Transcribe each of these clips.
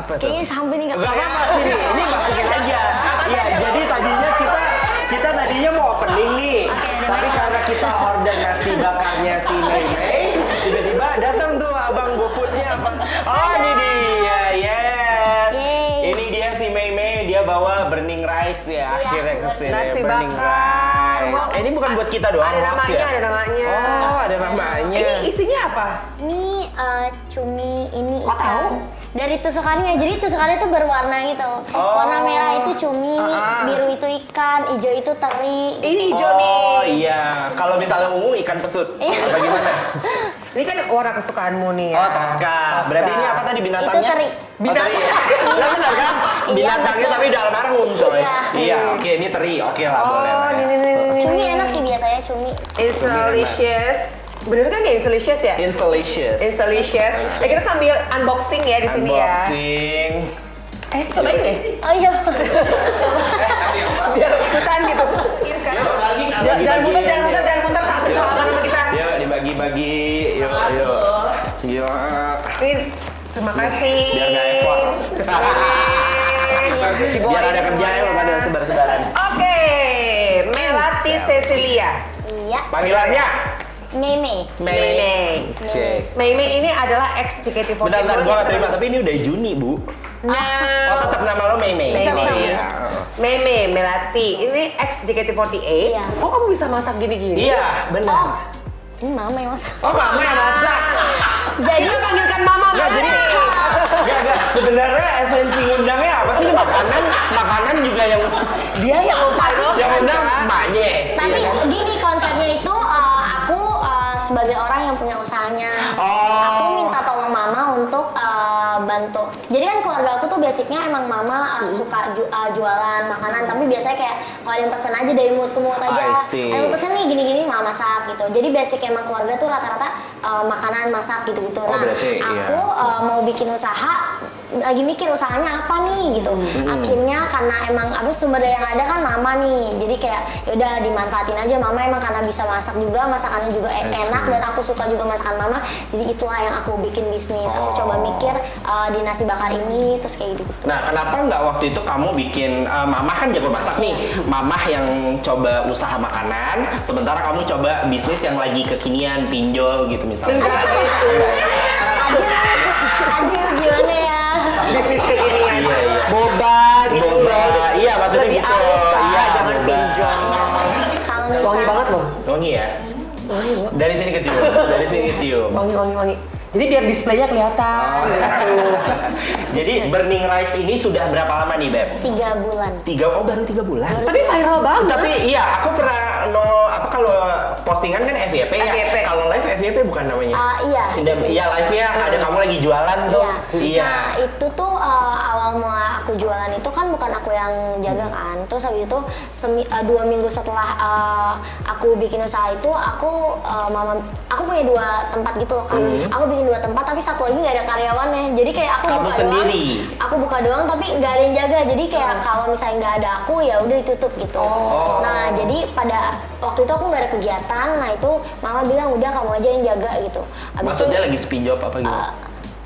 Apa tuh? Kayaknya sampai nih Gak apa-apa sih, ini masukin aja. Iya, jadi tadinya kita tadinya mau opening nih, tapi karena kita order nasi bakarnya si Mei Mei, tiba-tiba datang tuh abang GoFoodnya. Oh ini dia, yes. Yeay. Ini dia si Mei Mei, dia bawa burning rice ya, akhirnya kesini. Nasi burning bakar. rice. Ini bukan buat kita doang, Ada Mas, namanya, ya? ada namanya. Oh, ada namanya. Ini isinya apa? Ini cumi ini Kok ikan. tahu? Dari tusukannya, jadi tusukannya itu berwarna gitu. Warna merah itu cumi, biru itu ikan, hijau itu teri. Ini hijau nih. Oh iya, kalau misalnya ungu ikan pesut, Iya. bagaimana? Ini kan warna kesukaanmu nih ya. Oh, Tosca. Berarti ini apa tadi binatangnya? Itu teri. Binatang. Lah benar kan? Iya, Binatangnya betul. tapi udah almarhum soalnya. Iya. Iya, oke ini teri. Oke lah boleh lah. Oh, ya. ini. Cumi enak sih biasanya cumi. It's delicious. Bener kan ya it's delicious ya? Inselicious. It's delicious. Nah, kita sambil unboxing ya di sini ya. Unboxing. Cobain deh. Oh iya, coba. Biar ikutan gitu. Ini sekarang. Jangan muter sampai sama kita. Yuk dibagi-bagi. Yuk. Ini terima kasih. Biar nggak effort. Biar ada kerjaan loh pada sebar-sebaran. Oke, Melati Cecilia. Iya, Panggilannya Meme. Mei. Oke. Mei ini adalah ex JKT48. Bentar, gua nggak terima, tapi ini udah Juni, Bu. Nah, Oh, tetap nama lo Mei Mei. Tetap. Oh, iya. Meme, Melati, ini ex JKT48. Iya. Oh, kamu bisa masak gini-gini? Iya, benar. Ini mama yang masak. Oh, mama yang masak. Jadi Kita panggilkan Mama. Nggak, jadi Gak. Sebenarnya esensi ngundangnya apa sih? Makanan juga yang Dia yang undang emaknya. tapi Iya kan? gini konsepnya itu aku sebagai orang yang punya usahanya. Oh. Aku minta tolong mama untuk bantu. Jadi kan keluarga aku tuh basicnya emang mama suka jualan makanan, tapi biasanya kayak kalau ada yang pesen aja dari mulut ke mulut aja. I see. Ada yang pesen nih gini-gini mama masak gitu. Jadi basic emang keluarga tuh rata-rata makanan masak gitu-gitu. Oh, berarti, aku mau bikin usaha, lagi mikir usahanya apa nih gitu. Akhirnya karena emang sumber daya yang ada kan mama nih. Jadi kayak yaudah dimanfaatin aja mama, emang karena bisa masak juga, masakannya juga enak dan aku suka juga masakan mama. Jadi itulah yang aku bikin bisnis. Aku coba mikir di nasi bakar ini terus kayak gitu. Nah, kenapa nggak waktu itu kamu bikin mama kan jago masak nih, mama yang coba usaha makanan, sementara kamu coba bisnis yang lagi kekinian, pinjol gitu misalnya. Aduh gimana ya? bisnis kekinian. Iya. Boba gitu. Boba, iya maksudnya Lebih gitu. halus kan, Iya, jangan boba. pinjol. Kalau Wangi misalnya banget loh. Wangi ya? Dari sini kecium, dari sini kecium. Wangi. Jadi biar displaynya kelihatan gitu. Jadi burning rice ini sudah berapa lama nih, Beb? 3 bulan. Baru 3 bulan. Tapi viral banget. Tapi iya, aku pernah kalau postingan kan FYP ya. FYP. Kalau live FYP bukan namanya. Iya. Iya, live-nya ada kamu lagi jualan tuh. Iya. Nah itu tuh awal mula aku jualan itu kan bukan aku yang jaga kan. Terus habis itu 2 minggu setelah aku bikin usaha itu aku punya 2 tempat gitu loh kan. Aku bikin 2 tempat tapi satu lagi nggak ada karyawannya. Jadi kayak aku Kamu buka sendiri? doang. Aku buka doang tapi nggak ada yang jaga. Jadi kayak kalau misalnya nggak ada aku ya udah ditutup gitu. Nah jadi pada waktu itu aku nggak ada kegiatan. Nah itu mama bilang udah kamu aja yang jaga gitu. Abis Maksudnya itu, lagi sepi job apa gitu?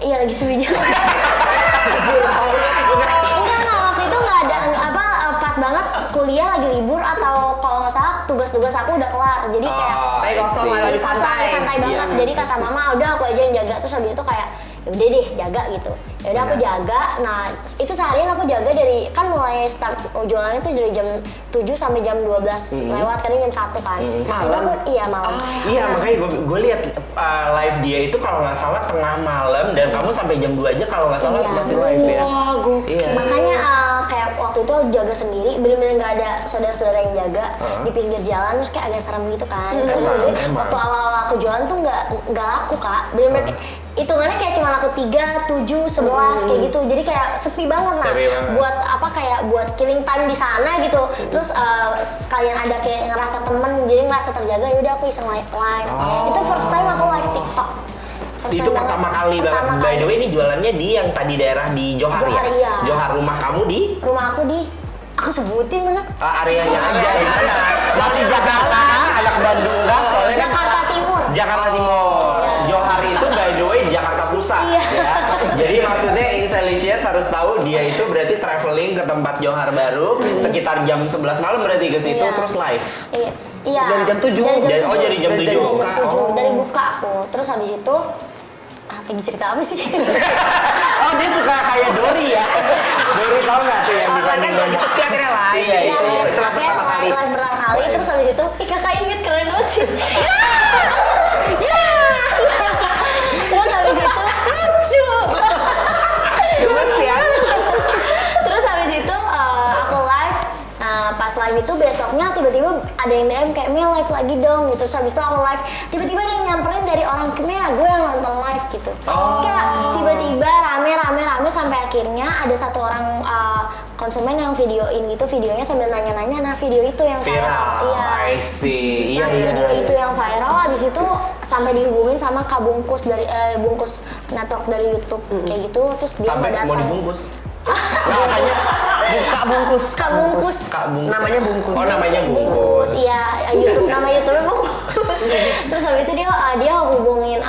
iya lagi sepi job. Enggak, waktu itu nggak ada pas banget kuliah lagi libur atau kalau nggak salah tugas-tugas aku udah kelar. Jadi kayak Kayak kosong I see. lagi santai banget. Iya, Jadi kata mama udah aku aja yang jaga. Terus habis itu kayak ya udah deh jaga gitu. Ya udah aku jaga. Nah itu seharian aku jaga dari kan mulai start jualannya tuh dari jam 7 sampai jam 12 lewat kadang jam 1 kan. Nah, itu aku malam. Iya, makanya gue lihat live dia itu kalau nggak salah tengah malam dan kamu sampai jam 2 aja kalau nggak salah Iya, masih live ya. Wah, gokil. Iya. Makanya kayak waktu itu aku jaga sendiri, bener-bener nggak ada saudara-saudara yang jaga di pinggir jalan, terus kayak agak serem gitu kan. Terus habis itu waktu awal-awal aku jualan tuh nggak laku kak, bener-bener kayak hitungannya kayak cuma laku 3, 7, 11 kayak gitu. Jadi kayak sepi banget lah. Sepi banget. Buat apa kayak buat killing time di sana gitu. Terus sekalian ada kayak ngerasa temen, jadi ngerasa terjaga. Yaudah aku iseng live. Itu first time aku live TikTok. First Itu time pertama kali banget. Pertama By the kali. way ini jualannya di yang tadi daerah di Johar, Johar, ya? iya. Johar, rumah kamu di Rumah aku aku sebutin masa? areanya aja di mana? Masih Jakarta, anak Bandung kan? Soalnya kan Jakarta Timur. Jakarta Timur. Iya. Johar itu by the way di Jakarta Pusat Iya. ya. Jadi maksudnya Inselicious harus tahu dia itu berarti traveling ke tempat Johar Baru sekitar jam 11 malam berarti ke situ Iya. terus live. Iya. Dari jam 7? Oh, jadi jam 7. Dari jam 7, Oh. dari buka aku. Terus habis itu lagi cerita apa sih? Oh, dia suka kayak Dori ya. Dori tau nggak tuh yang Kan lagi sepi akhirnya live. Iya, Iya, iya. Setelah kayak pertama kali. live pertama kali. Terus habis itu, kakak inget keren banget sih. Terus habis itu, Gemes ya. terus habis itu aku live. Pas live itu besoknya tiba-tiba ada yang DM kayak Mia live lagi dong gitu. Terus habis itu aku live, tiba-tiba ada yang nyamperin dari orang Mia, gue yang nonton live gitu. Terus kayak tiba-tiba rame sampai akhirnya ada satu orang konsumen yang videoin gitu, videonya sambil nanya-nanya, nah video itu yang viral. Iya. I see. Iya, Nah, iya. video itu yang viral, habis itu sampai dihubungin sama Kak Bungkus dari Bungkus Network dari YouTube kayak gitu, terus dia Sampai mau mau datang. dibungkus. Namanya Kak Bungkus. Kak Bungkus. Kak Bungkus. Namanya Bungkus. Oh, namanya Bungkus, Bungkus. iya, YouTube, nama YouTube-nya Bungkus. Terus habis itu dia hubungin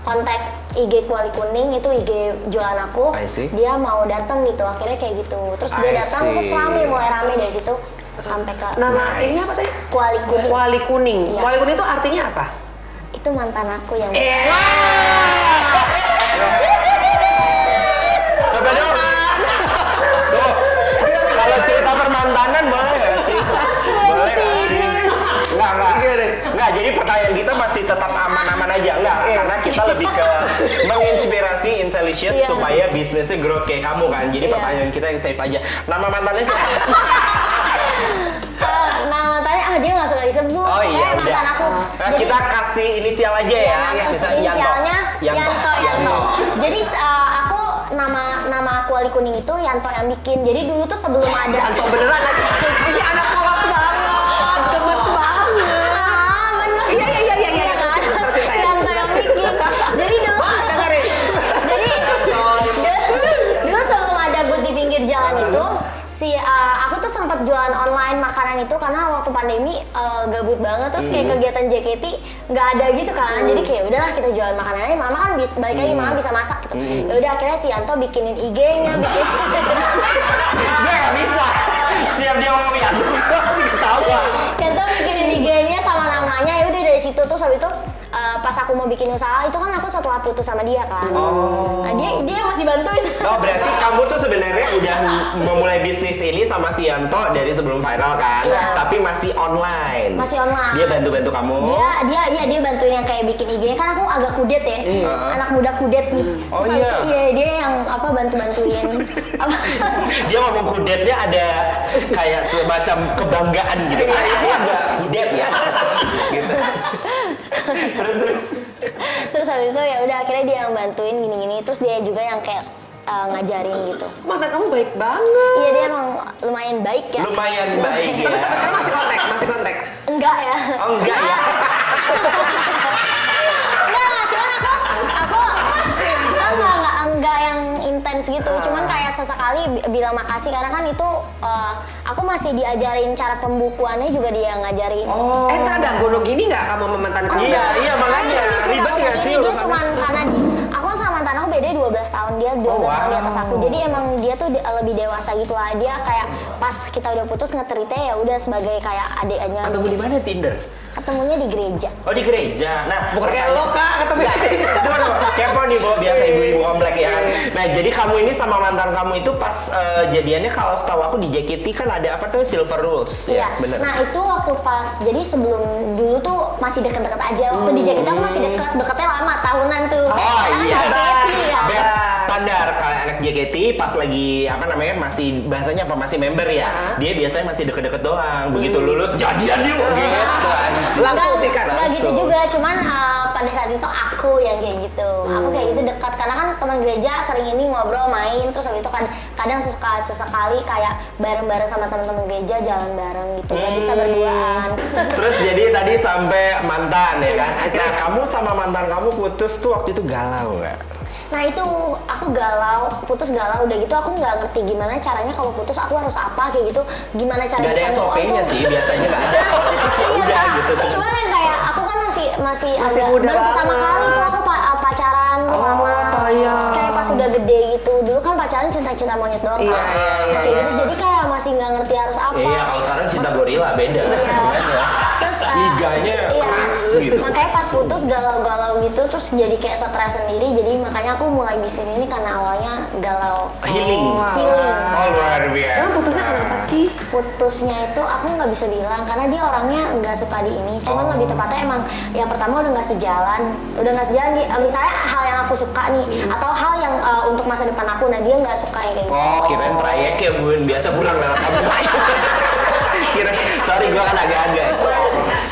kontak IG Kuali Kuning, itu IG jualan aku. I see. Dia mau datang gitu, akhirnya kayak gitu. Terus dia I datang, terus see. mulai rame dari situ sampai ke Nama ini apa tadi? Kuali Kuning. Kuali Kuning. Iya. Kuali Kuning itu artinya apa? Itu mantan aku yang Coba dong. Tuh. Kalau cerita permantanan boleh nggak sih? Boleh nggak sih? Enggak, jadi pertanyaan kita masih tetap aman-aman aja. Enggak, karena kita lebih ke menginspirasi Inselicious Iya. supaya bisnisnya growth kayak kamu kan. Jadi Iya. pertanyaan kita yang safe aja. Nama mantannya siapa? nama mantannya dia nggak suka disebut. Oh iya, udah. Mantan aku. Nah, kita kasih inisial aja ya. Misalnya Inisialnya Yanto. Jadi aku nama Kuali Kuning itu Yanto yang bikin. Jadi dulu tuh sebelum ada Yanto beneran lagi. Iya anak polos banget. Gemes banget. bener. Iya kan? terus cerita ya. Yanto yang bikin. Jadi dulu Dengerin. jadi dulu sebelum ada Good di Pinggir Jalan itu aku tuh sempat jualan online makanan itu karena waktu pandemi gabut banget, terus kayak kegiatan JKT nggak ada gitu kan. Jadi kayak udahlah kita jualan makanan aja, mama kan bisa balik lagi, mama bisa masak gitu. Ya udah akhirnya si Yanto bikinin IG-nya, bikin Gue gak bisa. Setiap dia ngomong Yanto, gue pasti ketawa. Yanto bikinin IG-nya sama namanya. Ya udah dari situ, terus habis itu pas aku mau bikin usaha itu kan aku setelah putus sama dia kan. Nah, dia masih bantuin. Oh, berarti kamu tuh sebenarnya udah memulai bisnis ini sama si Yanto dari sebelum viral kan? Iya. Tapi masih online. Masih online. Dia bantu-bantu kamu. Dia bantuin yang kayak bikin IG kan aku agak kudet ya. Anak muda kudet nih. Oh, Terus habis iya. itu dia yang bantuin apa Dia ngomong kudetnya ada kayak semacam kebanggaan gitu. Aku agak kudet ya. Gitu. Terus. terus habis itu ya udah akhirnya dia yang bantuin gini-gini, terus dia juga yang kayak ngajarin gitu. Mantan kamu baik banget. Iya, dia emang lumayan baik ya. Lumayan baik ya. Tapi sampai sekarang masih kontak. Enggak ya. Oh, enggak ya. Enggak, cuman aku enggak yang intens gitu. Cuman kayak sesekali bilang makasih karena kan itu aku masih diajarin cara pembukuannya juga dia yang ngajarin. Oh. Entar ada gono gini nggak kamu sama mantan kamu? Iya, makanya itu bisnis ribet aku nggak saat sih ini dia urusannya? cuman karena aku kan sama mantan aku beda 12 tahun, dia 12 tahun di atas aku. Jadi emang dia tuh lebih dewasa gitu lah. Dia kayak pas kita udah putus nge-treatnya ya udah sebagai kayak adiknya. Ketemu di mana Tinder? Ketemunya di gereja. Oh, di gereja. Nah, Bukan kayak lo kak ketemu. kepo nih, Bo, biasa ibu-ibu komplek ya kan. Nah, jadi kamu ini sama mantan kamu itu pas jadiannya kalau setahu aku di JKT kan ada apa tuh Silver Rules. Iya. Ya, bener. Nah itu waktu pas, jadi sebelum dulu tuh masih deket-deket aja. Waktu di JKT aku masih deketnya lama, tahunan tuh. Oh, Karena iya. JKT ya. Beb, standar kalau anak JKT pas lagi apa namanya masih bahasanya apa masih member ya. Dia biasanya masih deket-deket doang. Begitu lulus jadian yuk gitu. Langsung sih kan. Enggak gitu Langsung. juga, cuman pada saat itu aku yang kayak gitu. Aku kayak gitu dekat karena kan teman gereja sering ini ngobrol main, terus habis itu kan kadang suka sesekali kayak bareng-bareng sama teman-teman gereja jalan bareng gitu. Nggak bisa berduaan. Terus jadi tadi sampai mantan ya kan. Nah, kamu sama mantan kamu putus tuh waktu itu galau nggak? Nah itu aku putus galau udah gitu aku nggak ngerti gimana caranya kalau putus aku harus apa kayak gitu, gimana cara Gak ada bisa move on SOP-nya tuh. sih, biasanya nggak ada. Itu sih Iya, udah Kak. gitu. Cuman yang kayak aku kan masih agak muda baru pertama banget. kali tuh aku pacaran sama iya. terus kayak pas udah gede gitu. Dulu kan pacaran cinta-cinta monyet doang kan. Kayak gitu, jadi kayak masih nggak ngerti harus apa. Iya, kalau sekarang cinta gorila beda. Iya. Beda. Terus liganya iya, keras gitu. makanya pas putus galau-galau gitu, terus jadi kayak stres sendiri. Jadi makanya aku mulai bisnis ini karena awalnya galau. Healing. Healing. Oh, luar biasa. Emang putusnya kenapa sih? Putusnya itu aku nggak bisa bilang karena dia orangnya nggak suka di ini. Cuman lebih tepatnya emang yang pertama udah nggak sejalan di, misalnya hal yang aku suka nih atau hal yang untuk masa depan aku, nah dia nggak suka yang kayak gitu. Oh, kirain trayek ya bun, biasa pulang lewat kampung Melayu. Sorry gua kan agak-agak.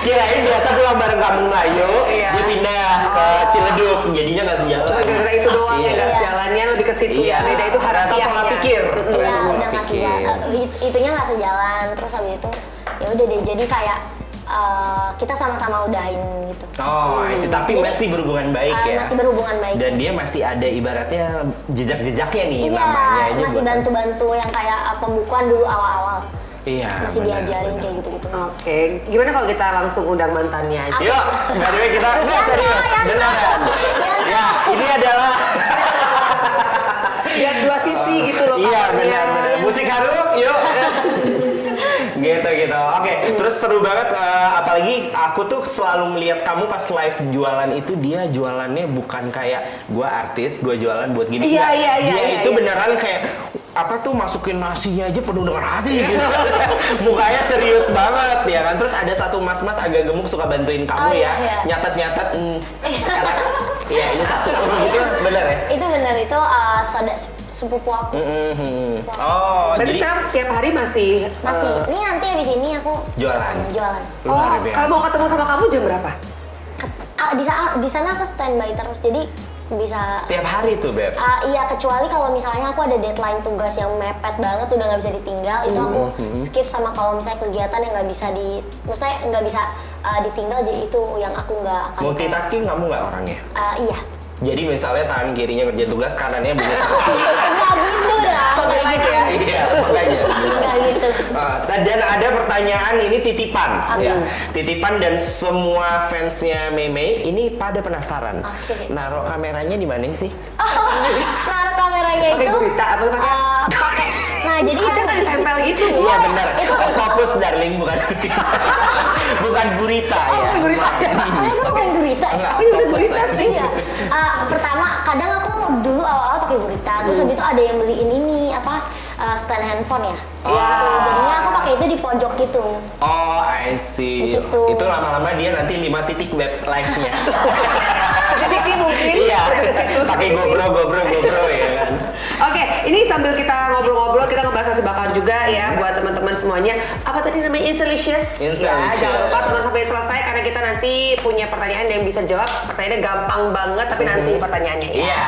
Kirain biasa pulang bareng kampung Melayu, dia pindah ke Ciledug, jadinya nggak sejalan. Cuma gara-gara itu doang ya, nggak Iya. sejalannya lebih ke situ ya. Beda itu Ternyata pola harafiahnya. pikir. Iya, Ternyata pola udah nggak pikir. sejalan. Itunya nggak sejalan. Terus habis itu ya udah deh. Jadi kayak kita sama-sama udahin gitu. Oh, tapi Jadi, masih berhubungan baik ya. Masih berhubungan baik. Dan dia masih ada ibaratnya jejak-jejaknya nih Iya, namanya aja. masih buat- bantu-bantu yang kayak pembukuan dulu awal-awal. Iya. Masih benar, diajarin benar. kayak gitu-gitu. Oke, gimana kalau kita langsung undang mantannya aja? Yuk, by the way kita nggak serius, Yanto. beneran. Ya, ini adalah Biar dua sisi gitu loh iya kabarnya. benar. Musik haru, yuk. gitu. Oke, terus seru banget. Apalagi aku tuh selalu melihat kamu pas live jualan itu, dia jualannya bukan kayak gua artis, gua jualan buat gini. Iya, Nggak. iya, iya, Dia iya, itu iya. beneran kayak apa tuh masukin nasinya aja penuh dengan hati gitu. Mukanya serius banget ya kan. Terus ada satu mas-mas agak gemuk suka bantuin kamu Oh, iya, ya. iya. Nyatet-nyatet kata iya ini satu. Itu bener ya? Itu benar, itu sepupu aku. Oh, Berarti jadi sekarang tiap hari masih Masih. Ini nanti habis ini aku Jualan. kesana jualan. luar biasa. kalau mau ketemu sama kamu jam berapa? Di sana aku standby terus. Jadi bisa Setiap hari tuh, Beb. iya, kecuali kalau misalnya aku ada deadline tugas yang mepet banget udah nggak bisa ditinggal, itu aku skip. Sama kalau misalnya kegiatan yang nggak bisa maksudnya nggak bisa ditinggal, jadi itu yang aku nggak akan. Multitasking kamu nggak orangnya? Iya. Jadi misalnya tangan kirinya ngerjain tugas, kanannya bunyi Nggak gitu dah. Sambil Nggak live gitu. ya? Iya, makanya. Nggak gitu. Dan ada pertanyaan ini titipan. Oke. Titipan dan semua fansnya Mei ini pada penasaran. Oke. Naruh kameranya di mana sih? Naruh kameranya Pakai itu gurita apa pakai? pakai. Nah, jadi Ada kan ditempel gitu. Iya benar. itu- Octopus darling bukan bukan gurita ya. bukan gurita. itu bukan gurita ya? Enggak, Tapi udah octopus gurita darling. sih. Iya. Pertama kadang aku dulu awal-awal pakai gurita, terus habis itu ada yang beliin ini apa stand handphone ya. Gitu. Jadinya aku pakai itu di pojok gitu. Oh, I see. Di situ. Itu lama-lama dia nanti 5 titik web live-nya. CCTV mungkin. Iya. Lebih ke situ, Pakai CCTV. GoPro ya kan. Oke, ini sambil kita ngobrol-ngobrol, kita ngebahas nasi bakar juga ya buat teman-teman semuanya. Apa tadi namanya? Inselicious. Ya, Inselicious. jangan lupa tonton sampai selesai karena kita nanti punya pertanyaan yang bisa jawab. Pertanyaannya gampang banget, tapi nanti pertanyaannya ya. Iya.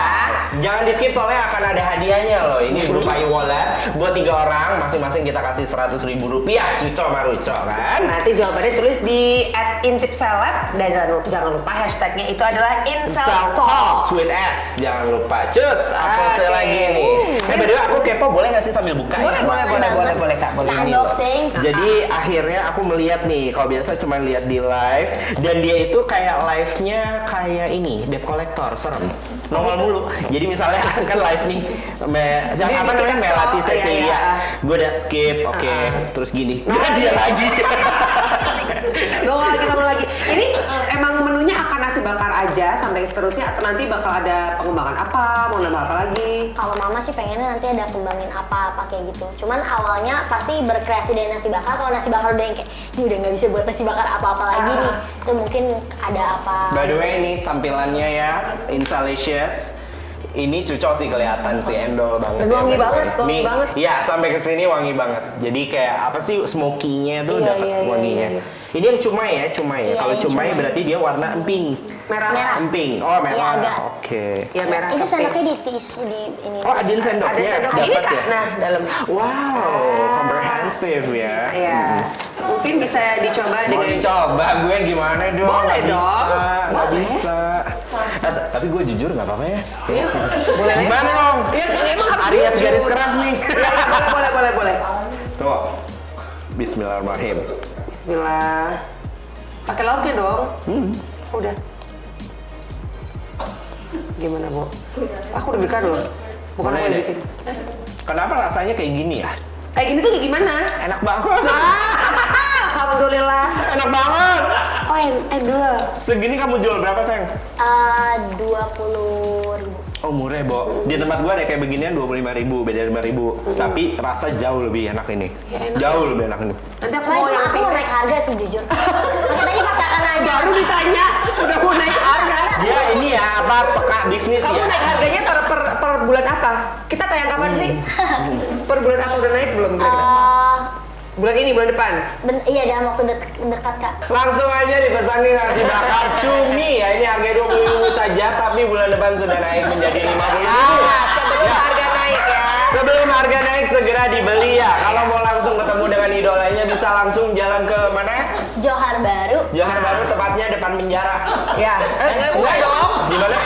Jangan di skip soalnya akan ada hadiahnya loh. Ini berupa e-wallet buat 3 orang, masing-masing kita kasih Rp100.000 Cuco Maruco kan. Nanti jawabannya tulis di @intipseleb dan jangan lupa hashtagnya itu adalah inseltalks. With S. Jangan lupa. Cus, apa Oke. lagi nih? By the way, aku kepo boleh nggak sih sambil buka? Boleh, ya? boleh, Kak. Boleh. Kita Ini loh. unboxing. Jadi akhirnya aku melihat nih, kalau biasa cuma lihat di live dan dia itu kayak live-nya kayak ini, debt collector, serem. Nongol mulu. Jadi misalnya kan live nih, siapa Dia apa bikin namanya scroll, Melati iya, Cecilia. iya. Gue udah skip, oke. Terus gini, dia lagi. Nongol lagi. Ini emang menunya akan nasi bakar aja sampai seterusnya atau nanti bakal ada pengembangan apa, mau nambah apa lagi? Kalau mama sih pengennya nanti ada kembangin apa-apa kayak gitu. Cuman awalnya pasti berkreasi dari nasi bakar. Kalau nasi bakar udah yang kayak, ini udah nggak bisa buat nasi bakar apa-apa lagi nih. Itu mungkin ada apa. By the way, ini tampilannya ya, Insalicious. Ini Cuco sih kelihatan sih, endol banget. Dan wangi by the way. banget, wangi Nih, banget. Iya, sampai ke sini wangi banget. Jadi kayak apa sih smoky-nya tuh Iya, dapat iya, iya, wanginya. iya. Ini yang cumai ya. Iya, Kalau yang cumai cumai. berarti dia warna emping. Merah. Emping. Oh, merah. Iya, agak. Oke. Ya merah. Itu tapi- sendoknya di tisu di ini. Oh, ada sendoknya. Ada sendok. Ini Dapat Kak. ya? Nah, dalam. Wow, comprehensive ya. Ya. Mungkin bisa dicoba Mau dengan dicoba gue gimana dong? Boleh Nggak dong. Bisa, nggak Boleh. bisa. Tapi gue jujur nggak apa-apa ya. Iya, boleh. Gimana dong? Ya, emang harus Arias jujur. garis keras nih. Ya, boleh. Tuh. Bismillahirrahmanirrahim. Bismillah. Pakai lauknya dong. Udah. Gimana, Bu? Aku udah berikan loh. Bukan Mana aku yang ini? bikin. Kenapa rasanya kayak gini ya? Kayak gini tuh kayak gimana? Enak banget. Alhamdulillah. Enak banget. Oh dua. Segini kamu jual berapa, sayang? 20.000. Oh, murah, Bo. Di tempat gua ada kayak beginian 25.000, beda 5.000. Tapi rasa jauh lebih enak ini. Jauh lebih enak ini. Nanti aku Cuma mau itu yang aku mau naik harga sih jujur. Makanya tadi pas kakak nanya. baru ditanya udah mau naik harga. Dia ini ya apa peka bisnis Kamu ya. naik harganya per bulan apa? Kita tayang kapan sih? Per bulan apa udah naik belum? Bulan ini, bulan depan? Iya dalam waktu dekat kak. Langsung aja dipesanin nasi bakar cumi ya. Ini harga 20.000 saja, tapi bulan depan sudah naik menjadi 50.000. Sebelum Ya. harga naik ya. Sebelum harga naik segera dibeli ya. Kalau mau langsung ketemu dengan idolanya bisa langsung jalan ke mana? Johar Baru. Johar Baru, tepatnya depan penjara. Ya. Enggak dong. Di mana?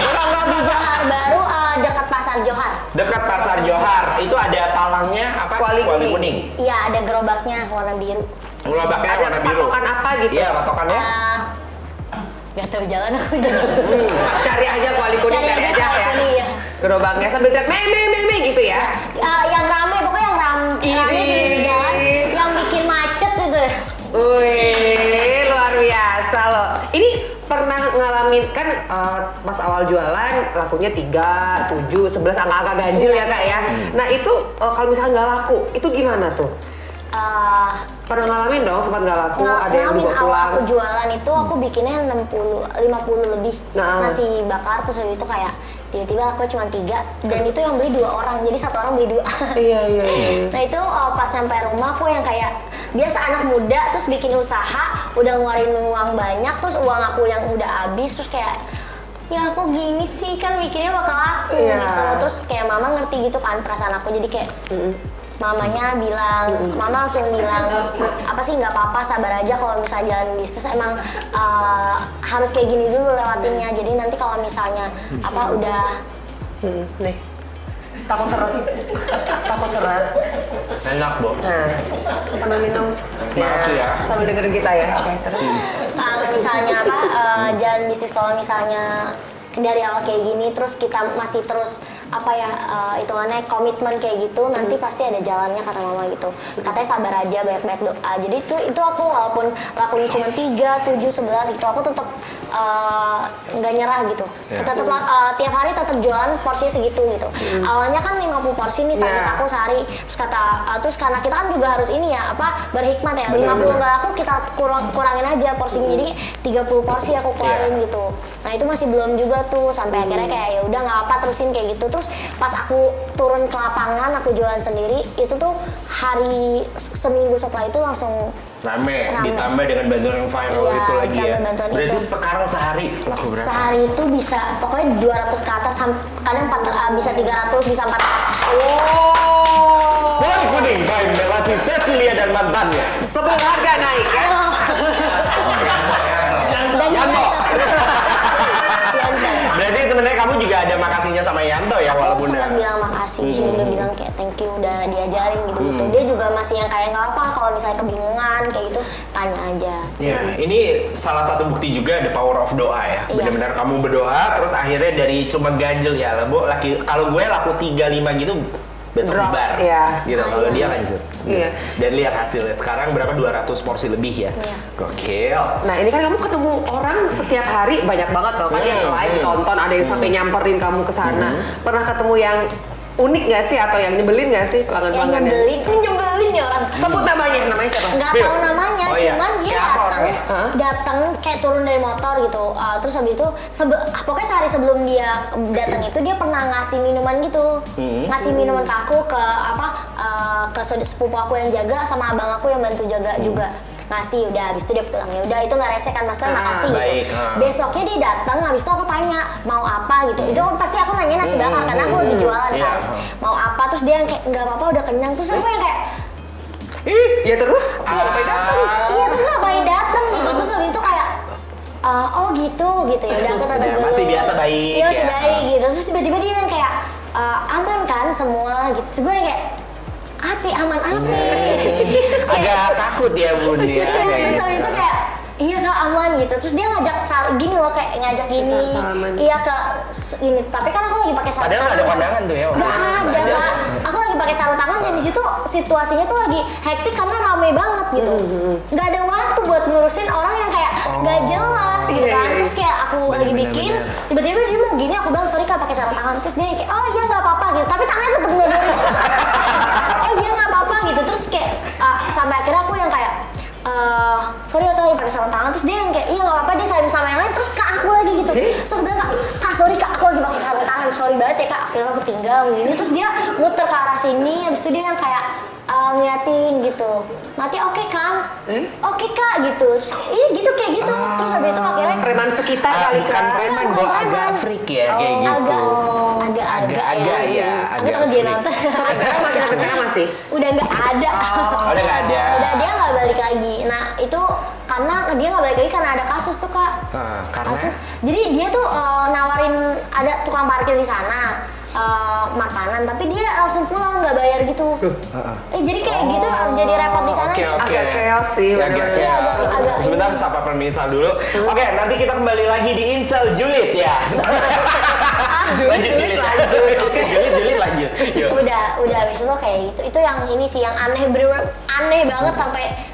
Di Johar Baru dekat Pasar Johar. Dekat Pasar Johar. Itu ada palangnya apa? Kuali kuning. Iya ada gerobaknya warna biru. Gerobaknya Ada warna biru. patokan apa gitu? Iya, patokannya. Gak tahu jalan aku jadi. Cari aja kuali kuning, Cari aja kuali ya. kuning, ya. Gerobaknya sambil teriak me gitu ya. Yang rame pokoknya yang rame di jalan, yang bikin macet gitu. Wih, luar biasa loh. Ini pernah ngalamin kan pas awal jualan lakunya 3, 7, 11 angka-angka ganjil ya kak ya. Nah itu kalau misalnya nggak laku, itu gimana tuh? Pernah ngalamin dong, sempat nggak laku, ada yang Ngalamin dibawa awal pulang. aku jualan itu aku bikinnya 50 lebih Nah. nasi bakar, terus habis itu kayak tiba-tiba aku cuma 3 dan itu yang beli 2 orang, jadi 1 orang beli 2. Iya. Nah itu pas sampai rumah aku yang kayak biasa anak muda terus bikin usaha udah ngeluarin uang banyak, terus uang aku yang udah habis, terus kayak ya kok gini sih, kan mikirnya bakal laku Iya. gitu. Terus kayak mama ngerti gitu kan perasaan aku, jadi kayak mamanya bilang, mama langsung bilang apa sih nggak apa-apa, sabar aja kalau misalnya jalan bisnis emang harus kayak gini dulu lewatinnya, jadi nanti kalau misalnya apa udah Nih, takut seret. Enak, Bo. Nah, sambil minum. Makasih ya. Sambil dengerin kita ya. Oke, terus. kalau misalnya apa jalan bisnis, kalau misalnya dari awal kayak gini terus kita masih terus apa ya hitungannya komitmen kayak gitu, nanti pasti ada jalannya kata mama gitu. Katanya sabar aja, banyak-banyak doa. Jadi itu aku walaupun lakunya cuma 3, 7, 11 gitu, aku tetap nggak nyerah gitu. Ya. Tetap tiap hari tetap jualan porsinya segitu gitu. Awalnya kan 50 porsi nih target Ya. aku sehari. Terus karena kita kan juga harus ini ya apa berhikmat ya. 50 nggak laku kita kurangin aja porsinya. Jadi 30 porsi aku keluarin gitu. Nah, itu masih belum juga tuh sampai akhirnya kayak ya udah nggak apa, terusin kayak gitu. Terus pas aku turun ke lapangan aku jualan sendiri, itu tuh hari seminggu setelah itu langsung Rame, ditambah dengan bantuan yang viral Iya, itu lagi ya. ditambah bantuan Berarti itu. sekarang sehari laku berapa? sehari itu bisa pokoknya 200 ke atas, kadang bisa 300, bisa 4. Oh. Kuali kuning by Melati Cecilia dan mantannya. Sebelum harga naik ya. Dan Yanto. Yanto. Berarti sebenarnya kamu juga ada makasihnya sama Yanto ya, Aku walaupun sempat bilang makasih sih, udah bilang kayak thank you udah diajarin gitu. Dia juga masih yang kayak nggak apa kalau misalnya kebingungan kayak gitu tanya aja. Ya, ini salah satu bukti juga the power of doa ya. Iya. Benar-benar kamu berdoa, terus akhirnya dari cuma ganjel ya, Bu. Kalau gue laku 3-5 gitu, besok Drop, bubar. iya. Gitu. Kalau dia lanjut. Iya. Dan lihat hasilnya. Sekarang berapa? 200 porsi lebih ya. Iya. Gokil. Nah ini kan kamu ketemu orang setiap hari banyak banget loh kan yang live tonton, ada yang sampai nyamperin kamu ke sana. Pernah ketemu yang unik nggak sih atau yang nyebelin nggak sih Yang pelanggan-pelanggan? nyebelin ya orang. Sebut namanya siapa? Nggak Bil. tahu namanya, Oh, iya. cuman dia Kayak apa orangnya? datang kayak turun dari motor gitu. Terus habis itu pokoknya sehari sebelum dia datang itu dia pernah ngasih minuman gitu, ngasih minuman ke aku, ke ke sepupu aku yang jaga sama abang aku yang bantu jaga juga. Ngasih, udah habis itu dia pulang, ya udah itu nggak rese kan, mas, makasih baik, gitu. Besoknya dia datang, habis itu aku tanya mau apa gitu. Itu pasti aku nanya nasi bakar karena aku lagi jualan Iya. kan. Mau apa, terus dia yang kayak nggak apa-apa udah kenyang, terus aku yang kayak Ya terus? Ngapain datang? iya terus ngapain dateng gitu, terus habis itu kayak oh gitu ya udah aku tetap Ya, dulu masih biasa baik, iya masih ya. baik gitu, terus tiba-tiba dia kan kayak aman kan semua gitu, terus gue yang kayak api aman api. Terus kayak- Agak takut ya, Bun ya. Iya, kayak terus gitu. habis itu kayak iya kak aman gitu. Terus dia ngajak gini loh, kayak ngajak gini. Salaman. Iya kak ini. Tapi kan aku lagi pakai sarung Padahal tangan. ada pandangan tuh ya. Nggak ada kak. Aku lagi pakai sarung tangan dan di situ situasinya tuh lagi hektik karena rame banget gitu. Nggak ada waktu buat ngurusin orang yang kayak nggak jelas gitu Iya, kan. iya. Terus kayak aku lagi Bener, bikin, bener. tiba-tiba dia mau gini, aku bilang sorry kak pakai sarung tangan. Terus dia kayak oh iya nggak apa-apa gitu. Tapi tangannya tetap nggak dari. Oh iya nggak apa-apa gitu. Terus kayak sampai akhirnya aku yang kayak sorry aku lagi pakai sarung tangan. Terus dia yang kayak iya nggak apa-apa, dia salim sama yang lain. Terus kak aku lagi gitu. Terus aku bilang kak sorry kak aku lagi pakai sarung tangan, sorry banget ya kak. Akhirnya aku tinggal gini. Terus dia muter ke arah sini. Habis itu dia yang kayak ngeliatin gitu. Mati oke kan? Oke kak gitu. Terus, iya gitu kayak gitu. Terus habis itu akhirnya Preman sekitar kali Bukan kan. preman, Bukan Bo, preman. agak freak ya kayak gitu. agak-agak ya, Aku agak takut dia freak. nonton. Sampai sekarang masih. Udah nggak ada. Oh, udah nggak ada. Udah dia nggak balik lagi. Nah itu karena dia nggak balik lagi karena ada kasus tuh kak. Karena Kasus. Jadi dia tuh nawarin ada tukang parkir di sana. Makanan, tapi dia langsung pulang nggak bayar gitu. Jadi kayak gitu jadi repot di sana. Oke, nih. oke. Agak chaos sih, Agak bener-bener. Iya, chaos. agak- Sebentar, sapa permisal dulu. Oke, nanti kita kembali lagi di Insel Julid ya. Julid, lanjut. Oke. Julid lanjut. Yuk. Udah habis itu kayak gitu. Itu yang ini sih yang aneh, bener aneh banget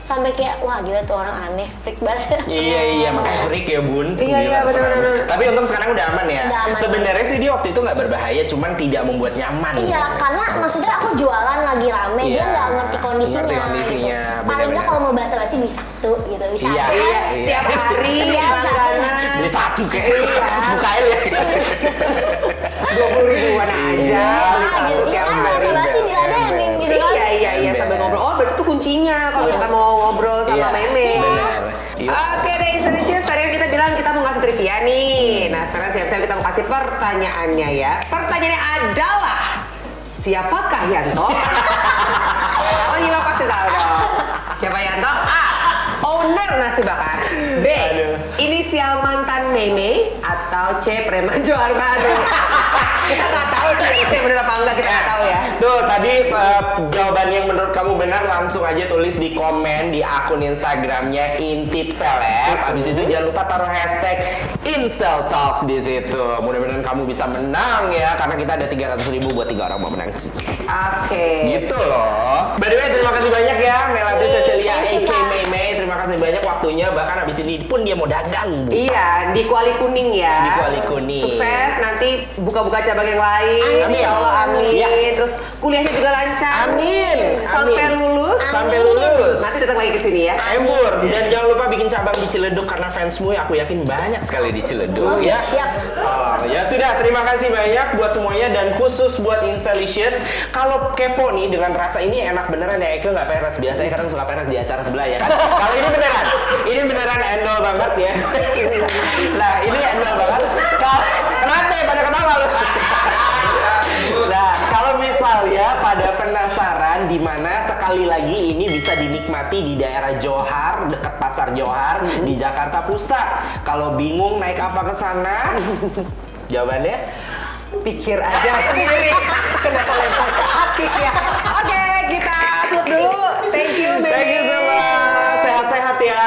sampai kayak wah gila tuh orang aneh, freak banget. Iya, makanya freak ya bun. Iya, Gila, bener-bener. serem. Tapi untung sekarang udah aman ya. Udah aman. Sebenarnya sih dia waktu itu nggak berbahaya, cuman tidak membuat nyaman. Iya, karena maksudnya aku jualan lagi rame, dia Iya, nggak ngerti kondisinya. ngerti kondisinya, gitu. Paling nggak bener-bener. kalau mau basa-basi bisa tuh gitu, bisa. Iya, kan? iya. Tiap hari Iya, langganan. Beli satu kayak Bukail ya. 20 ribuan aja. Beli Iya, satu gitu. Iya tiap kan hari. basa-basi diladenin gitu kan. Iya, sambil ngobrol. Oh, berarti itu kuncinya kalau kita mau ngobrol sama Iya, Meme. bener. Iya. Oke deh, Inselicious. Tadi kan kita bilang kita mau ngasih trivia nih. Nah, sekarang siap-siap kita mau kasih pertanyaannya ya. Pertanyaannya adalah, siapakah Yanto? Oh, Yima pasti tahu dong. Siapa Yanto? A. Owner nasi bakar. B. Aduh. Inisial mantan Meme. Atau C. Preman Johar Baru. Kita nggak tahu sih C bener apa enggak, kita nggak tahu ya. Tuh tadi jawaban yang menurut kamu benar langsung aja tulis di komen di akun Instagramnya Intipseleb. Abis itu jangan lupa taruh hashtag Insel Talks di situ. Mudah-mudahan kamu bisa menang ya, karena kita ada 300.000 buat 3 orang mau menang. Oke. Gitu loh. By the way, terima kasih banyak ya Melati Cecilia Thank you, A.K. Kak. Meme. Terima kasih banyak waktunya. Bahkan abis ini pun dia mau dagang, Bu. Iya, di Kuali Kuning ya. Di Kuali Kuning. Sukses, nanti buka-buka cabang yang lain. Amin. Insya Allah, amin. Iya. Terus kuliahnya juga lancar. Amin. Sampai Amin. lulus. Sampai lulus. Nanti datang lagi ke sini ya. Embur. Dan jangan lupa bikin cabang di Ciledug karena fansmu aku yakin banyak sekali di Ciledug. Oke, Ya. siap. Oh, ya sudah, terima kasih banyak buat semuanya dan khusus buat Inselicious. Kalau kepo nih dengan rasa ini enak beneran ya, Eke nggak peres. Biasanya kadang suka peres di acara sebelah ya kan. Kalau ini beneran endol banget ya. Nah, ini endol banget. Kenapa ya pada ketawa lu? Nah, kalau misal ya pada penasaran di mana sekali lagi ini bisa dinikmati di daerah Johar, dekat Pasar Johar di Jakarta Pusat. Kalau bingung naik apa ke sana? Jawabannya Pikir aja sendiri. Kenapa lempar ke hati ya? Oke, kita tutup dulu. Thank you, Meme. thank you so much. Sehat-sehat ya.